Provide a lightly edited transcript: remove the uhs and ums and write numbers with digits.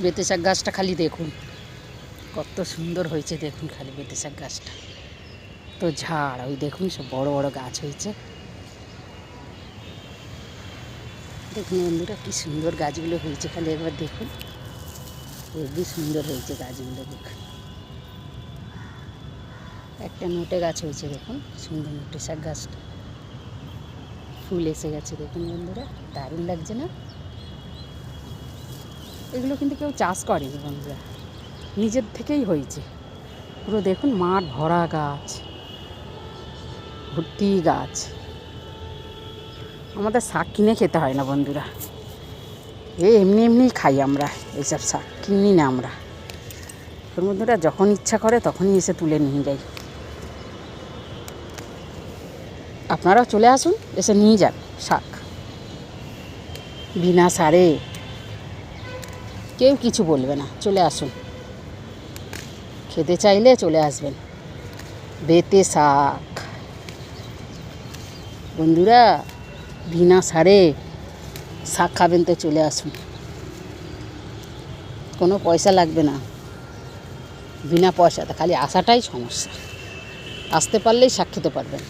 বেতে শাক গাছটা খালি দেখুন কত সুন্দর হয়েছে, দেখুন খালি বেতে শাক গাছটা তো ঝাড়, ওই দেখুন সব বড় বড় গাছ হয়েছে। দেখুন বন্ধুরা কি সুন্দর গাছগুলো হয়েছে, খালি একবার দেখুন খুবই সুন্দর হয়েছে গাছগুলো। দেখুন একটা নোটে গাছ হয়েছে, দেখুন সুন্দর নোটে শাক গাছটা, ফুল এসে গেছে দেখুন বন্ধুরা, দারুণ লাগছে না? এগুলো কিন্তু কেউ চাষ করেনি বন্ধুরা, নিজের থেকেই হয়েছে পুরো। দেখুন মাঠ ভরা গাছ, ভর্তি গাছ। আমাদের শাক কিনে খেতে হয় না বন্ধুরা, এমনি এমনি খাই আমরা, এইসব শাক কিনি না আমরা। বন্ধুরা যখন ইচ্ছা করে তখনই এসে তুলে নিয়ে যাই। আপনারাও চলে আসুন, এসে নিয়ে যান শাক, বিনা সারে, কেউ কিছু বলবে না। চলে আসুন, খেতে চাইলে চলে আসবেন। বেতে শাক বন্ধুরা, বিনা সারে শাক খাবেন তো চলে আসুন, কোনো পয়সা লাগবে না, বিনা পয়সাতে, খালি আসাটাই সমস্যা। আসতে পারলেই শাক খেতে পারবেন।